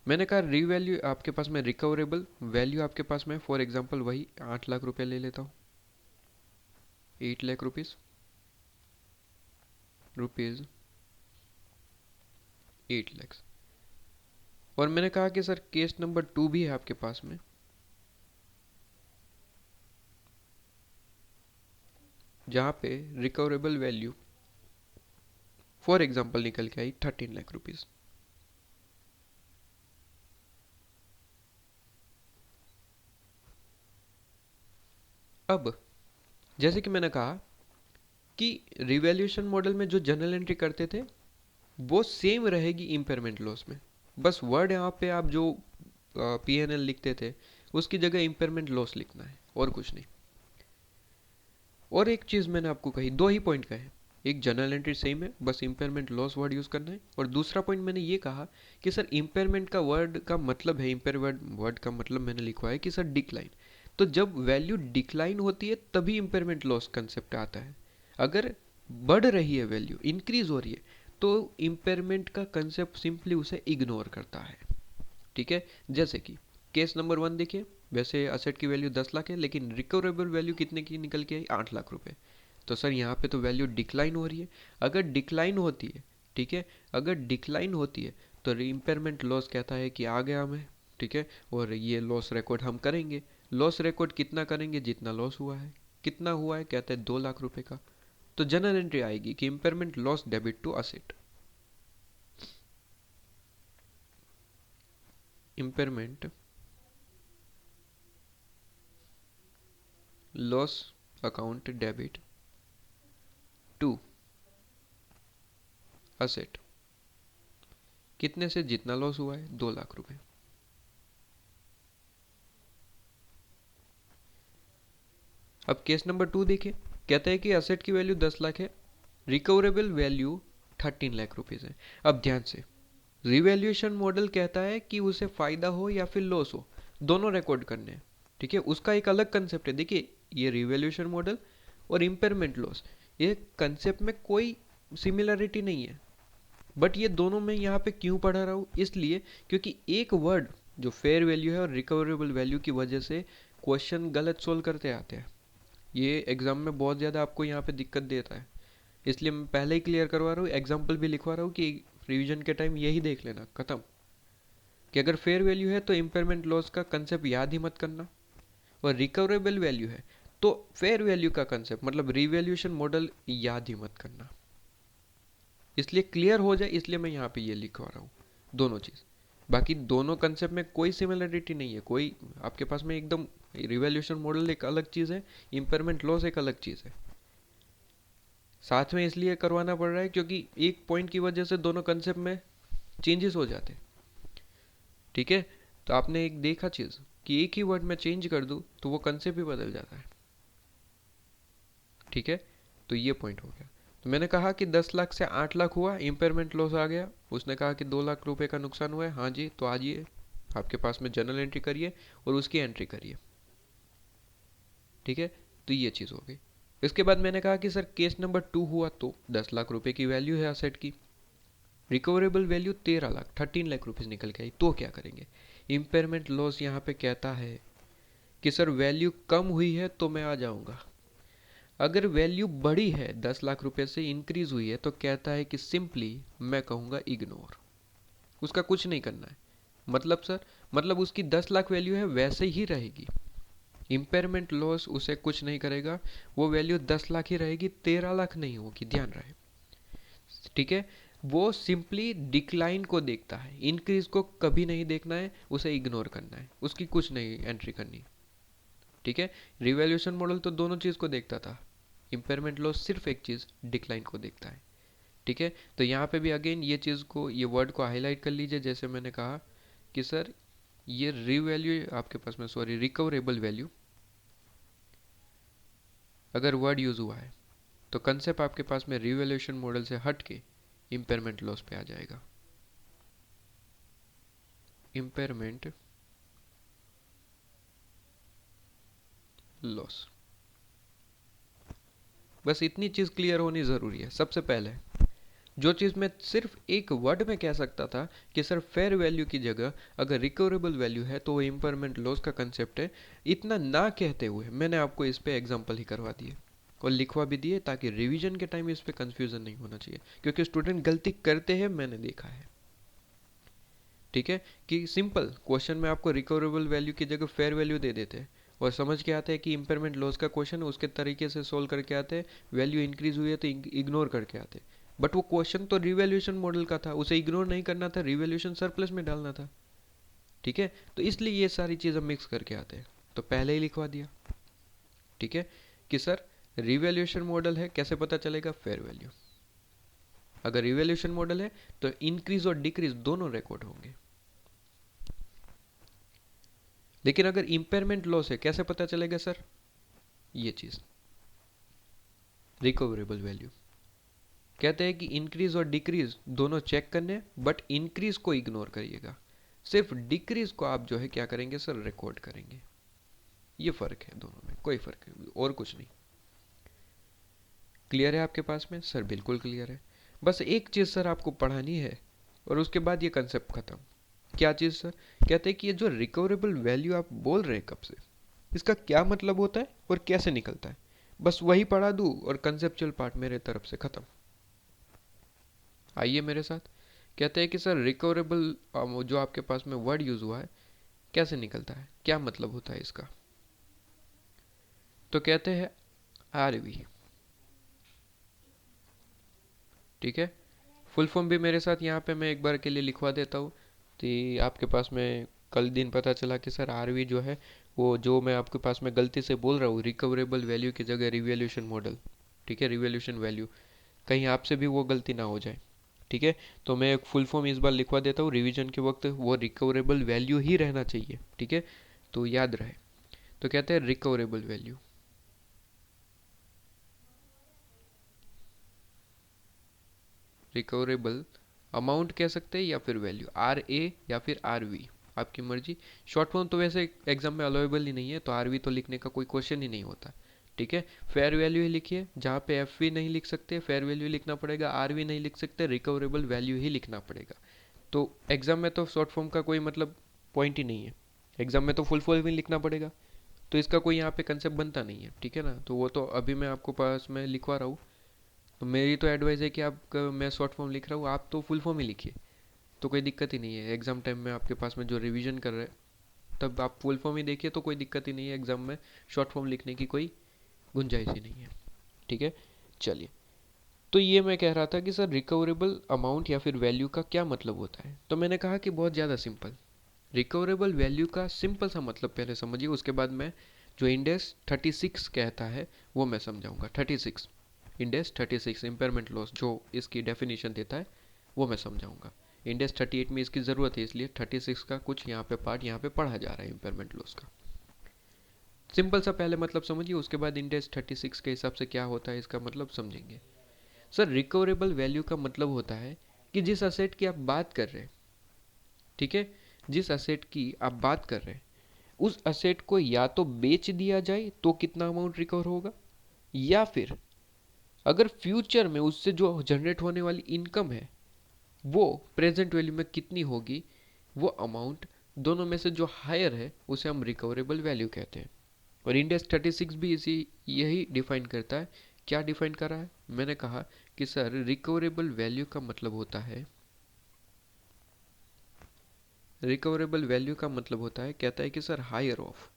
मैंने कहा रीवैल्यू आपके पास में, रिकवरेबल वैल्यू आपके पास में फॉर एग्जांपल वही 8 लाख रुपए ले लेता हूँ, 8 लाख रुपीज़, रुपीज़ 8 लैक्स। और मैंने कहा कि सर केस नंबर 2 भी है आपके पास में, जहाँ पे रिकवरेबल वैल्यू फॉर एग्जांपल निकल के आई 13 लाख रुपीज़। अब जैसे कि मैंने कहा कि रिवैल्यूएशन मॉडल में जो जनरल एंट्री करते थे वो सेम रहेगी इम्पेयरमेंट लॉस में। बस वर्ड यहाँ पे आप जो PNL लिखते थे उसकी जगह इम्पेयरमेंट लॉस लिखना है, और कुछ नहीं। और एक चीज़ मैंने आपको कही, दो ही पॉइंट कहे, एक जनरल एंट्री सेम है, बस इम्पेयरमेंट लॉस वर्ड यूज़ करना है। और दूसरा पॉइंट मैंने ये कहा कि सर इम्पेयरमेंट का वर्ड का मतलब है, इम्पेयर वर्ड का मतलब मैंने लिखवा है कि सर डिक्लाइन। तो जब वैल्यू डिक्लाइन होती है तभी इम्पेयरमेंट लॉस कंसेप्ट आता है। अगर बढ़ रही है वैल्यू, इंक्रीज हो रही है, तो इम्पेयरमेंट का कंसेप्ट सिंपली उसे इग्नोर करता है। ठीक है, जैसे कि केस नंबर 1 देखिए, वैसे असेट की वैल्यू 10 लाख है, लेकिन रिकवरेबल वैल्यू कितने की निकल के आई? 8 लाख रुपए। तो सर यहाँ पे तो वैल्यू डिक्लाइन हो रही है। अगर डिक्लाइन होती है, ठीक है, अगर डिक्लाइन होती है तो इम्पेयरमेंट लॉस कहता है कि आ गया हमें, ठीक है, और ये लॉस रिकॉर्ड हम करेंगे। लॉस रिकॉर्ड कितना करेंगे? जितना लॉस हुआ है। कितना हुआ है? कहते हैं 2 लाख रुपए का। तो जनरल एंट्री आएगी कि impairment loss debit to asset. Impairment loss account debit to asset. कितने से? जितना लॉस हुआ है, 2 लाख रुपए। अब केस नंबर 2 देखिए, कहता है कि असेट की वैल्यू 10 लाख है, रिकवरेबल वैल्यू 13 लाख रुपीज है। अब ध्यान से, रिवैल्यूएशन मॉडल कहता है कि उसे फायदा हो या फिर लॉस हो, दोनों रिकॉर्ड करने हैं। ठीक है, उसका एक अलग कंसेप्ट है। देखिए, ये रिवैल्यूएशन मॉडल और इम्पेयरमेंट लॉस, ये कंसेप्ट में कोई सिमिलरिटी नहीं है। बट ये दोनों मैं यहाँ पे क्यों पढ़ा रहा हूँ? इसलिए क्योंकि एक वर्ड जो फेयर वैल्यू है और रिकवरेबल वैल्यू की वजह से क्वेश्चन गलत सोल्व करते आते हैं। ये एग्जाम में बहुत ज़्यादा आपको यहाँ पे दिक्कत देता है, इसलिए मैं पहले ही क्लियर करवा रहा हूँ, एग्जाम्पल भी लिखवा रहा हूँ कि रिवीजन के टाइम यही देख लेना, खत्म। कि अगर फेयर वैल्यू है तो इम्पेयरमेंट लॉस का कंसेप्ट याद ही मत करना, और रिकवरेबल वैल्यू है तो फेयर वैल्यू का कंसेप्ट मतलब रिवैल्यूएशन मॉडल याद ही मत करना। इसलिए क्लियर हो जाए, इसलिए मैं यहाँ पे ये लिखवा रहा हूँ दोनों चीज़। बाकी दोनों कंसेप्ट में कोई सिमिलरिटी नहीं है, कोई आपके पास में एकदम, रिवैल्यूएशन मॉडल एक अलग चीज़ है, इम्पेयरमेंट लॉस एक अलग चीज़ है। साथ में इसलिए करवाना पड़ रहा है क्योंकि एक पॉइंट की वजह से दोनों कंसेप्ट में चेंजेस हो जाते हैं। ठीक है, तो आपने एक देखा चीज़ कि एक ही वर्ड में चेंज कर दूँ तो वो कंसेप्ट भी बदल जाता है। ठीक है, तो ये पॉइंट हो गया। तो मैंने कहा कि 10 लाख से 8 लाख हुआ, इम्पेयरमेंट लॉस आ गया। उसने कहा कि 2 लाख रुपए का नुकसान हुआ है। हाँ जी, तो आइए आपके पास में जर्नल एंट्री करिए और उसकी एंट्री करिए। ठीक है, तो ये चीज़ हो गई। इसके बाद मैंने कहा कि सर केस नंबर 2 हुआ तो 10 लाख रुपए की वैल्यू है असेट की, recoverable value 13 lakh, 13 lakh rupees निकल के आई, तो क्या करेंगे? इम्पेयरमेंट लॉस यहाँ पे कहता है कि सर वैल्यू कम हुई है तो मैं आ जाऊँगा। अगर वैल्यू बढ़ी है, 10 लाख रुपए से इंक्रीज हुई है, तो कहता है कि सिंपली मैं कहूँगा इग्नोर, उसका कुछ नहीं करना है। मतलब सर, मतलब उसकी 10 लाख वैल्यू है वैसे ही रहेगी, इम्पेयरमेंट लॉस उसे कुछ नहीं करेगा, वो वैल्यू 10 लाख ही रहेगी, 13 लाख नहीं होगी, ध्यान रहे। ठीक है, वो सिंपली डिक्लाइन को देखता है, इंक्रीज को कभी नहीं देखना है, उसे इग्नोर करना है, उसकी कुछ नहीं एंट्री करनी। ठीक है, रिवैल्यूएशन मॉडल तो दोनों चीज़ को देखता था, इम्पेयरमेंट लॉस सिर्फ एक चीज़ डिक्लाइन को देखता है। ठीक है, तो यहाँ पे भी अगेन ये चीज़ को, ये वर्ड को हाईलाइट कर लीजिए, जैसे मैंने कहा कि सर ये रिवैल्यू आपके पास में, सॉरी, रिकवरेबल वैल्यू अगर वर्ड यूज़ हुआ है तो कंसेप्ट आपके पास में रिवैल्यूएशन मॉडल से हट के इम्पेयरमेंट लॉस पे आ जाएगा। इम्पेयरमेंट लॉस, बस इतनी चीज़ क्लियर होनी ज़रूरी है। सबसे पहले जो चीज़ मैं सिर्फ एक वर्ड में कह सकता था कि सर फेयर वैल्यू की जगह अगर रिकवरेबल वैल्यू है तो वो इम्पेयरमेंट लॉस का कंसेप्ट है, इतना ना कहते हुए मैंने आपको इस पे एग्जांपल ही करवा दिए और लिखवा भी दिए, ताकि रिवीजन के टाइम इस पे कंफ्यूजन नहीं होना चाहिए, क्योंकि स्टूडेंट गलती करते हैं, मैंने देखा है। ठीक है, कि सिंपल क्वेश्चन में आपको रिकवरेबल वैल्यू की जगह फेयर वैल्यू दे देते हैं और समझ के आते हैं कि इम्पेयरमेंट लॉस का क्वेश्चन है, उसके तरीके से सोल्व करके आते हैं, वैल्यू इंक्रीज हुई है तो इग्नोर करके आते हैं। बट वो क्वेश्चन तो रिवैल्यूएशन मॉडल का था, उसे इग्नोर नहीं करना था, रिवैल्यूएशन सरप्लस में डालना था। ठीक है, तो इसलिए ये सारी चीज़ें मिक्स करके आते हैं, तो पहले ही लिखवा दिया। ठीक है, कि सर रिवैल्यूएशन मॉडल है, कैसे पता चलेगा? Fair value. अगर रिवैल्यूएशन मॉडल है तो इंक्रीज और डिक्रीज दोनों रिकॉर्ड होंगे। लेकिन अगर इम्पेयरमेंट लॉस है, कैसे पता चलेगा सर? ये चीज़ रिकवरेबल वैल्यू कहते हैं कि इंक्रीज और डिक्रीज दोनों चेक करने, बट इंक्रीज को इग्नोर करिएगा, सिर्फ डिक्रीज को आप जो है क्या करेंगे सर? रिकॉर्ड करेंगे। ये फर्क है दोनों में, कोई फर्क है और कुछ नहीं। क्लियर है आपके पास में? सर बिल्कुल क्लियर है। बस एक चीज़ सर आपको पढ़ानी है और उसके बाद ये कंसेप्ट खत्म। क्या चीज़ सर? कहते हैं कि ये जो रिकवरेबल वैल्यू आप बोल रहे हैं कब से, इसका क्या मतलब होता है और कैसे निकलता है, बस वही पढ़ा दूँ और कंसेप्चुअल पार्ट मेरे तरफ से ख़त्म। आइए मेरे साथ। कहते हैं कि सर रिकवरेबल जो आपके पास में वर्ड यूज़ हुआ है कैसे निकलता है, क्या मतलब होता है इसका। तो कहते हैं आरवी, ठीक है। फुल फॉर्म भी मेरे साथ यहाँ पे मैं एक बार के लिए लिखवा देता हूँ, कि आपके पास में कल दिन पता चला कि सर आरवी जो है वो जो मैं आपके पास में गलती से बोल रहा हूँ रिकवरेबल वैल्यू की जगह रिवैल्यूएशन मॉडल, ठीक है, रिवैल्यूएशन वैल्यू, कहीं आपसे भी वो गलती ना हो जाए, ठीक है। तो मैं एक फुल फॉर्म इस बार लिखवा देता हूँ, रिवीजन के वक्त वो रिकवरेबल वैल्यू ही रहना चाहिए, ठीक है, तो याद रहे। तो कहते हैं रिकवरेबल वैल्यू, रिकवरेबल अमाउंट कह सकते हैं या फिर वैल्यू, आर ए या फिर आर वी, आपकी मर्जी। शॉर्ट फॉर्म तो वैसे एग्जाम में अलाउेबल ही नहीं है, तो आर वी तो लिखने का कोई क्वेश्चन ही नहीं होता, ठीक है। फेयर वैल्यू ही लिखिए, जहाँ पे एफ वी नहीं लिख सकते फेयर वैल्यू लिखना पड़ेगा, आर वी नहीं लिख सकते रिकवरेबल वैल्यू ही लिखना पड़ेगा। तो एग्जाम में तो शॉर्ट फॉर्म का कोई मतलब पॉइंट ही नहीं है, एग्जाम में तो फुल फॉर्म ही लिखना पड़ेगा, तो इसका कोई यहाँ पे कंसेप्ट बनता नहीं है, ठीक है ना। तो वो तो अभी मैं आपको पास में लिखवा रहा हूँ। तो मेरी तो एडवाइस है कि आप, मैं शॉर्ट फॉर्म लिख रहा हूँ, आप तो फुल फॉर्म ही लिखिए, तो कोई दिक्कत ही नहीं है। एग्ज़ाम टाइम में आपके पास में जो रिवीजन कर रहे हैं तब आप फुल फॉर्म ही देखिए, तो कोई दिक्कत ही नहीं है, एग्ज़ाम में शॉर्ट फॉर्म लिखने की कोई गुंजाइश ही नहीं है, ठीक है। चलिए, तो ये मैं कह रहा था कि सर रिकवरेबल अमाउंट या फिर वैल्यू का क्या मतलब होता है। तो मैंने कहा कि बहुत ज़्यादा सिंपल, रिकवरेबल वैल्यू का सिंपल सा मतलब पहले समझिए, उसके बाद मैं जो इंडेक्स 36 कहता है वो मैं समझाऊंगा। 36, इंडेक्स 36 इम्पेयरमेंट लॉस जो इसकी डेफिनेशन देता है वो मैं समझाऊंगा। इंडेक्स 38 में इसकी ज़रूरत है, इसलिए 36 का कुछ यहाँ पे पार्ट यहाँ पे पढ़ा जा रहा है इम्पेयरमेंट लॉस का। सिंपल सा पहले मतलब समझिए, उसके बाद इंडेक्स 36 के हिसाब से क्या होता है इसका मतलब समझेंगे। सर रिकवरेबल वैल्यू का मतलब होता है कि जिस असेट की आप बात कर रहे हैं, ठीक है, जिस असेट की आप बात कर रहे हैं उस असेट को या तो बेच दिया जाए तो कितना अमाउंट रिकवर होगा, या फिर अगर फ्यूचर में उससे जो जनरेट होने वाली इनकम है वो प्रेजेंट वैल्यू में कितनी होगी, वो अमाउंट दोनों में से जो हायर है उसे हम रिकवरेबल वैल्यू कहते हैं। और इंडेक्स 36 भी इसी यही डिफाइन करता है। क्या डिफाइन कर रहा है? मैंने कहा कि सर रिकवरेबल वैल्यू का मतलब होता है, रिकवरेबल वैल्यू का मतलब होता है, कहता है कि sir higher of,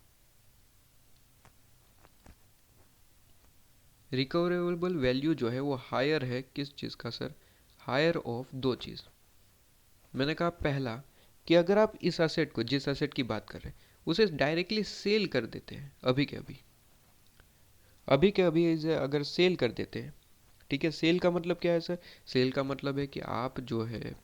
recoverable value जो है वो हायर है किस चीज़ का सर? हायर ऑफ दो चीज़। मैंने कहा पहला कि अगर आप इस असेट को, जिस असेट की बात कर रहे हैं उसे डायरेक्टली सेल कर देते हैं, अभी के अभी, अभी के अभी इसे अगर सेल कर देते हैं, ठीक है। सेल का मतलब क्या है सर? सेल का मतलब है कि आप जो है,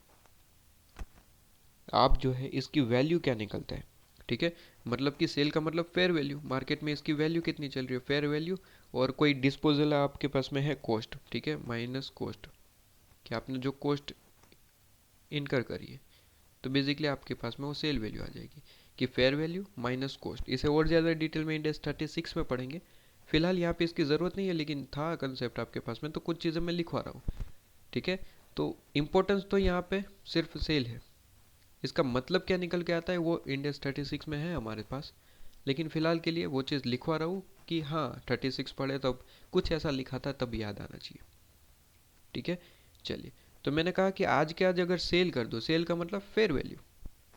आप जो है इसकी वैल्यू क्या निकलता है, ठीक है। मतलब कि सेल का मतलब फेयर वैल्यू, मार्केट में इसकी वैल्यू कितनी चल रही है, फेयर वैल्यू, और कोई डिस्पोजल आपके पास में है कॉस्ट, ठीक है, माइनस कॉस्ट, कि आपने जो कॉस्ट इनकर करी है, तो बेसिकली आपके पास में वो सेल वैल्यू आ जाएगी, कि फेयर वैल्यू माइनस कॉस्ट। इसे और ज़्यादा डिटेल में इंडेक्स 36 में पढ़ेंगे, फिलहाल यहाँ पे इसकी ज़रूरत नहीं है, लेकिन था कंसेप्ट आपके पास में तो कुछ चीज़ें मैं लिखवा रहा हूँ, ठीक है। तो इम्पोर्टेंस तो यहाँ पे सिर्फ सेल है, इसका मतलब क्या निकल के आता है वो इंडेक्स 36 में है हमारे पास, लेकिन फ़िलहाल के लिए वो चीज़ लिखवा रहा हूँ कि हाँ 36 पढ़े तब कुछ ऐसा लिखा था तब याद आना चाहिए, ठीक है। चलिए, तो मैंने कहा कि आज के आज अगर सेल कर दो, सेल का मतलब फेयर वैल्यू,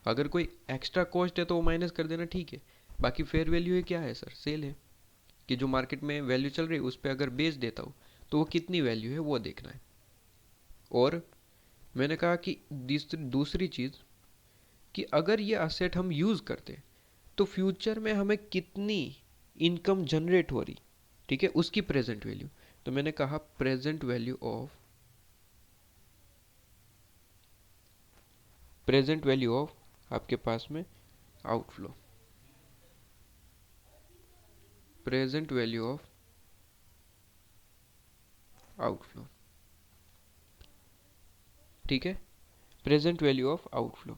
अगर कोई एक्स्ट्रा कॉस्ट है तो वो माइनस कर देना, ठीक है। बाकी फेयर वैल्यू है क्या है सर? सेल है, कि जो मार्केट में वैल्यू चल रही है उस पर अगर बेच देता हूँ तो वो कितनी वैल्यू है वो देखना है। और मैंने कहा कि दूसरी चीज़ कि अगर ये असेट हम यूज़ करते तो फ्यूचर में हमें कितनी इनकम जनरेट हो रही, ठीक है, उसकी प्रेजेंट वैल्यू। तो मैंने कहा present value of, present value of आपके पास में outflow, present value of outflow, ठीक है, प्रेजेंट वैल्यू ऑफ आउटफ्लो।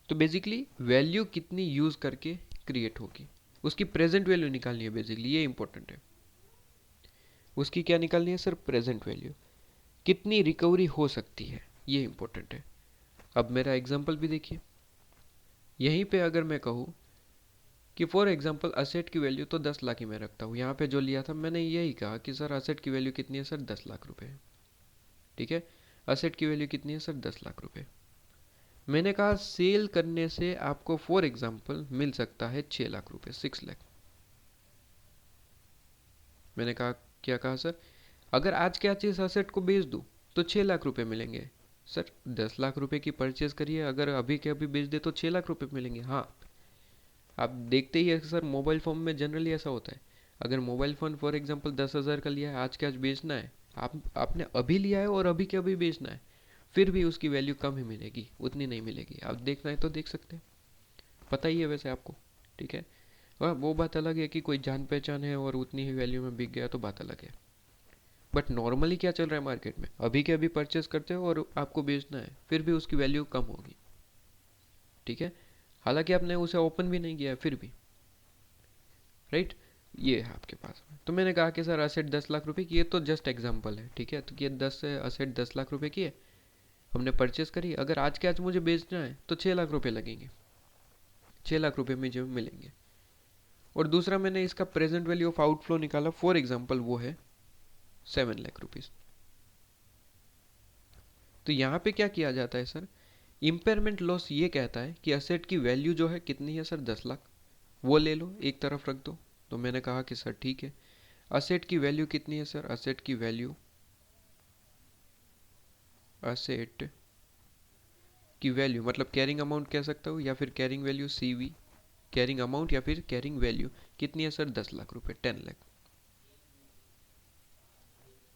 तो बेसिकली वैल्यू कितनी यूज़ करके क्रिएट होगी उसकी प्रेजेंट वैल्यू निकालनी है, बेसिकली ये इंपॉर्टेंट है। उसकी क्या निकालनी है सर? प्रेजेंट वैल्यू, कितनी रिकवरी हो सकती है, ये इंपॉर्टेंट है। अब मेरा एग्जांपल भी देखिए, यहीं पे अगर मैं कहूँ कि फॉर एग्जांपल असेट की वैल्यू तो 10 लाख ही मैं रखता हूँ, यहाँ पे जो लिया था मैंने यही कहा कि सर असेट की वैल्यू कितनी है सर, 10 लाख रुपए है। ठीक है, असेट की वैल्यू कितनी है सर, 10 लाख रुपए। मैंने कहा सेल करने से आपको फॉर एग्जांपल मिल सकता है 6 लाख रुपए, 6 लाख। मैंने कहा, क्या कहा सर, अगर आज के आज इस असेट को बेच दूं तो 6 लाख रुपए मिलेंगे। सर 10 लाख रुपए की परचेज करिए, अगर अभी के अभी बेच दे तो 6 लाख रुपए मिलेंगे। हाँ, आप देखते ही है सर, मोबाइल फ़ोन में जनरली ऐसा होता है। अगर मोबाइल फ़ोन फॉर एग्जांपल 10,000 का लिया है, आज के आज बेचना है, आपने अभी लिया है और अभी के अभी बेचना है, फिर भी उसकी वैल्यू कम ही मिलेगी, उतनी नहीं मिलेगी। आप देखना है तो देख सकते हैं, पता ही है वैसे आपको। ठीक है, वह वो बात अलग है कि कोई जान पहचान है और उतनी ही वैल्यू में बिक गया तो बात अलग है। बट नॉर्मली क्या चल रहा है मार्केट में, अभी के अभी परचेस करते हो और आपको बेचना है, फिर भी उसकी वैल्यू कम होगी। ठीक है, हालांकि आपने उसे ओपन भी नहीं किया है फिर भी। राइट, ये है आपके पास में। तो मैंने कहा कि सर असेट 10 लाख रुपए की, ये तो जस्ट एग्जांपल है। ठीक है, तो ये 10 लाख रुपए की है, हमने परचेस करी। अगर आज के आज मुझे बेचना है तो 6 लाख रुपए लगेंगे, 6 लाख रुपए मुझे मिलेंगे। और दूसरा मैंने इसका प्रेजेंट वैल्यू ऑफ आउटफ्लो निकाला, फॉर एग्जाम्पल वो है 7 लाख रुपीज। तो यहाँ पे क्या किया जाता है सर, इम्पेयरमेंट लॉस ये कहता है कि असेट की वैल्यू जो है कितनी है सर, 10 लाख, वो ले लो एक तरफ रख दो। तो मैंने कहा कि सर ठीक है, असेट की वैल्यू कितनी है सर, असेट की वैल्यू, असेट की वैल्यू मतलब कैरिंग अमाउंट कह सकता हूँ या फिर carrying value, CV, carrying amount या फिर कैरिंग वैल्यू कितनी है सर, 10 लाख रुपए, 10 लाख।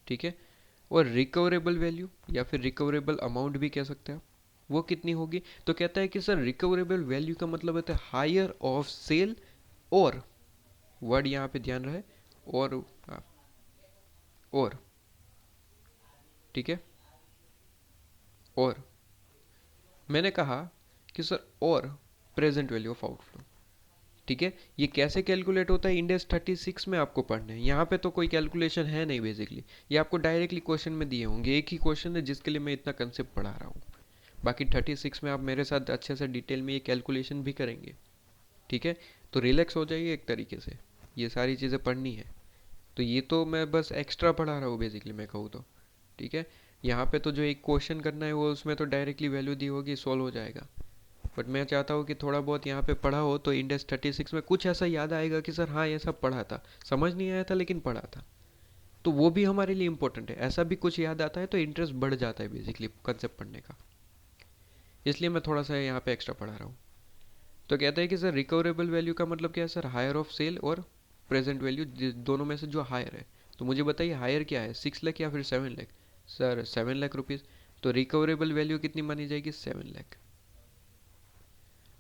ठीक है, और रिकवरेबल वैल्यू या फिर रिकवरेबल अमाउंट भी कह सकते हैं आप, वो कितनी होगी। तो कहता है कि सर रिकवरेबल वैल्यू का मतलब होता है हायर ऑफ सेल, और वर्ड यहाँ पे ध्यान रहे, और और ठीक है, और मैंने कहा कि सर और प्रेजेंट वैल्यू ऑफ आउटफ्लो। ठीक है, ये कैसे कैलकुलेट होता है, इंडेक्स 36 में आपको पढ़ना है। यहाँ पे तो कोई कैलकुलेशन है नहीं बेसिकली, ये आपको डायरेक्टली क्वेश्चन में दिए होंगे, एक ही क्वेश्चन है जिसके लिए मैं इतना कंसेप्ट पढ़ा रहा हूँ। बाकी 36 में आप मेरे साथ अच्छे से डिटेल में ये कैलकुलेशन भी करेंगे। ठीक है, तो रिलैक्स हो जाइए एक तरीके से, ये सारी चीज़ें पढ़नी है। तो ये तो मैं बस एक्स्ट्रा पढ़ा रहा हूँ बेसिकली, मैं कहूँ तो। ठीक है, यहाँ पे तो जो एक क्वेश्चन करना है वो उसमें तो डायरेक्टली वैल्यू दी होगी, सॉल्व हो जाएगा। बट मैं चाहता हूँ कि थोड़ा बहुत यहाँ पे पढ़ा हो तो इंडेक्स 36 में कुछ ऐसा याद आएगा कि सर हाँ ये सब पढ़ा था, समझ नहीं आया था लेकिन पढ़ा था। तो वो भी हमारे लिए इंपॉर्टेंट है, ऐसा भी कुछ याद आता है तो इंटरेस्ट बढ़ जाता है बेसिकली कंसेप्ट पढ़ने का। इसलिए मैं थोड़ा सा यहाँ पे एक्स्ट्रा पढ़ा रहा हूँ। तो कहता है कि सर रिकवरेबल वैल्यू का मतलब क्या है सर, हायर ऑफ सेल और प्रेजेंट वैल्यू, दोनों में से जो हायर है। तो मुझे बताइए हायर क्या है, 6 लाख या फिर 7 लाख। सर 7 लाख रुपीज़, तो रिकवरेबल वैल्यू कितनी मानी जाएगी, 7 लाख।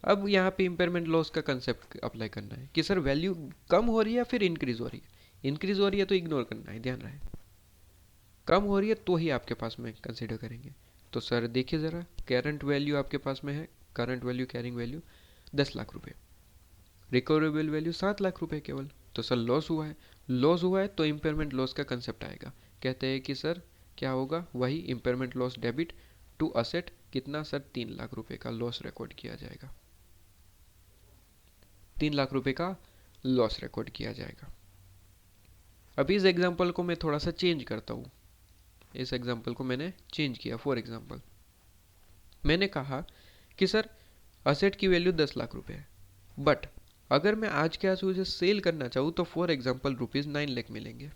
अब यहाँ पे इम्पेयरमेंट लॉस का कंसेप्ट अप्लाई करना है कि सर वैल्यू कम हो रही है या फिर इंक्रीज हो रही है। इंक्रीज हो रही है तो इग्नोर करना है, ध्यान रहे, कम हो रही है तो ही आपके पास में कंसिडर करेंगे। तो सर देखिए ज़रा, करंट वैल्यू आपके पास में है, current value carrying value 10 lakh रुपए, रिकवरेबल वैल्यू 7 लाख रुपए केवल। तो सर लॉस हुआ है, लॉस हुआ है तो इम्पेयरमेंट लॉस का कंसेप्ट आएगा। कहते हैं कि सर क्या होगा, वही impairment loss debit to asset, कितना सर, 3 लाख रुपए का लॉस रिकॉर्ड किया जाएगा, 3 लाख रुपए का लॉस रिकॉर्ड किया जाएगा। अभी इस एग्जांपल को मैं थोड़ा सा चेंज करता हूँ, इस एग्जांपल को मैंने चेंज किया। फॉर एग्जांपल मैंने कहा कि सर असेट की वैल्यू 10 लाख रुपए है, बट अगर मैं आज के आज उसे सेल करना चाहूँ तो फॉर एग्जांपल ₹9 लाख मिलेंगे।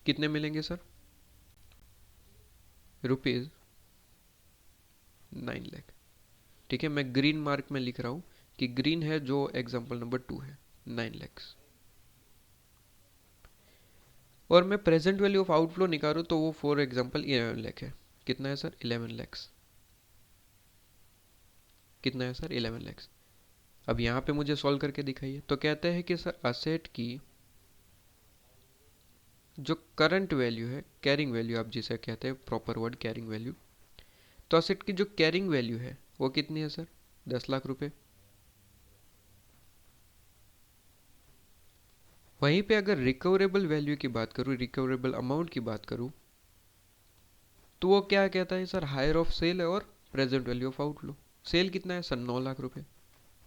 कितने मिलेंगे सर, ₹9 लाख। ठीक है, मैं ग्रीन मार्क में लिख रहा हूँ कि ग्रीन है जो एग्जांपल नंबर 2 है, 9 लाख। और मैं प्रेजेंट वैल्यू ऑफ आउटफ्लो निकालूँ तो वो फॉर एग्जांपल 11 लाख है। कितना है सर, 11 लाख। कितना है सर, 11 लाख। अब यहाँ पे मुझे सॉल्व करके दिखाइए। तो कहते हैं कि सर असेट की जो करंट वैल्यू है, कैरिंग वैल्यू आप जिसे कहते हैं, प्रॉपर वर्ड कैरिंग वैल्यू, तो असेट की जो कैरिंग वैल्यू है वो कितनी है सर, 10 लाख रुपए। वहीं पे अगर रिकवरेबल वैल्यू की बात करूँ, रिकवरेबल अमाउंट की बात करूँ, तो वो क्या कहता है सर, हायर ऑफ सेल और present value of outflow. Sale कितना है सर, 9 लाख रुपए।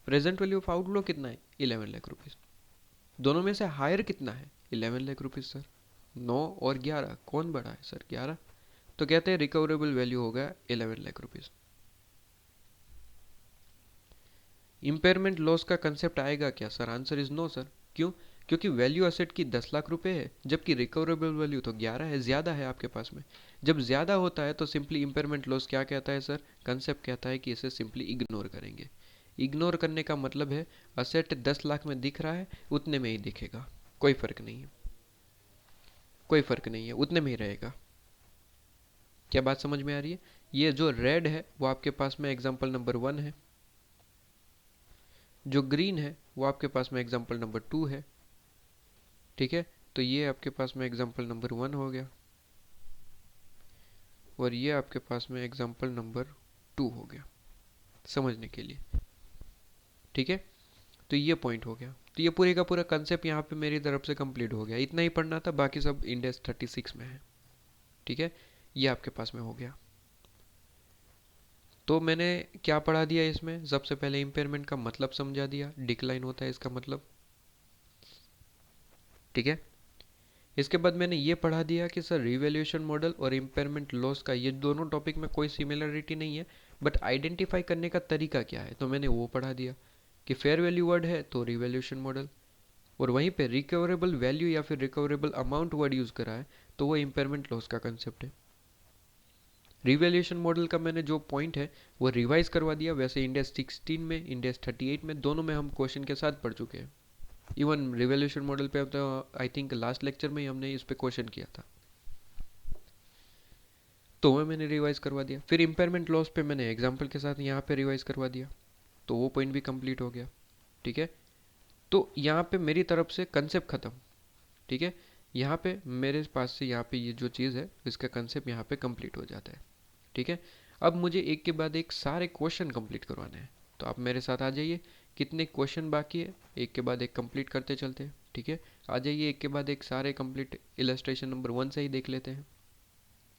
प्रेजेंट वैल्यू ऑफ आउटफ्लो कितना है, 11 लाख रुपीज। दोनों में से हायर कितना है, 11 लाख रुपीज सर। 9 और 11 कौन बड़ा है सर, 11। तो कहते हैं रिकवरेबल वैल्यू होगा 11 लाख रुपीज। इम्पेयरमेंट लॉस का कंसेप्ट आएगा क्या sir, answer is no sir. क्यों, क्योंकि वैल्यू असेट की 10 लाख रुपए है, जबकि रिकवरेबल वैल्यू तो 11 है, ज़्यादा है आपके पास में। जब ज़्यादा होता है तो सिंपली इम्पेयरमेंट लॉस क्या कहता है सर, कंसेप्ट कहता है कि इसे सिंपली इग्नोर करेंगे। इग्नोर करने का मतलब है असेट 10 लाख में दिख रहा है, उतने में ही दिखेगा, कोई फ़र्क नहीं है, कोई फ़र्क नहीं है, उतने में ही रहेगा। क्या बात समझ में आ रही है। ये जो रेड है वो आपके पास में एग्जाम्पल नंबर 1 है, जो ग्रीन है वो आपके पास में एग्जाम्पल नंबर 2 है। ठीक है, तो ये आपके पास में एग्जाम्पल नंबर 1 हो गया, और ये आपके पास में एग्जाम्पल नंबर 2 हो गया, समझने के लिए। ठीक है, तो ये पॉइंट हो गया। तो ये पूरे का पूरा कंसेप्ट यहाँ पे मेरी तरफ से कंप्लीट हो गया, इतना ही पढ़ना था, बाकी सब इंडेक्स 36 में है। ठीक है, ये आपके पास में हो गया। तो मैंने क्या पढ़ा दिया इसमें, सबसे पहले इम्पेयरमेंट का मतलब समझा दिया, डिक्लाइन होता है इसका मतलब। ठीक है, इसके बाद मैंने ये पढ़ा दिया कि सर रिवैल्यूएशन मॉडल और इम्पेयरमेंट लॉस का ये दोनों टॉपिक में कोई सिमिलरिटी नहीं है, बट आइडेंटिफाई करने का तरीका क्या है, तो मैंने वो पढ़ा दिया कि फेयर वैल्यू वर्ड है तो रिवैल्यूएशन मॉडल, और वहीं पे रिकवरेबल वैल्यू या फिर रिकवरेबल अमाउंट वर्ड यूज़ करा है तो वो इम्पेयरमेंट लॉस का कंसेप्ट है। रिवैल्यूएशन मॉडल का मैंने जो पॉइंट है वो रिवाइज करवा दिया, वैसे इंडेक्स 16 में, इंडेक्स 38 में, दोनों में हम क्वेश्चन के साथ पढ़ चुके हैं। इवन रिवैल्यूएशन मॉडल पे तो आई थिंक लास्ट लेक्चर में ही हमने इस पे क्वेश्चन किया था, तो वो मैंने रिवाइज करवा दिया। फिर इम्पेयरमेंट लॉस पे मैंने एग्जाम्पल के साथ यहाँ पे रिवाइज करवा दिया, तो वो पॉइंट भी कंप्लीट हो गया। ठीक है, तो यहाँ पे मेरी तरफ से कंसेप्ट खत्म। ठीक है, यहाँ पे मेरे पास से यहाँ पे ये जो चीज़ है इसका कंसेप्ट यहाँ पे कंप्लीट हो जाता है। ठीक है, अब मुझे एक के बाद एक सारे क्वेश्चन कंप्लीट करवाने हैं, तो आप मेरे साथ आ जाइए। कितने क्वेश्चन बाकी है, एक के बाद एक कंप्लीट करते चलते हैं। ठीक है, आ जाइए, एक के बाद एक सारे कंप्लीट इलस्ट्रेशन नंबर 1 से ही देख लेते हैं।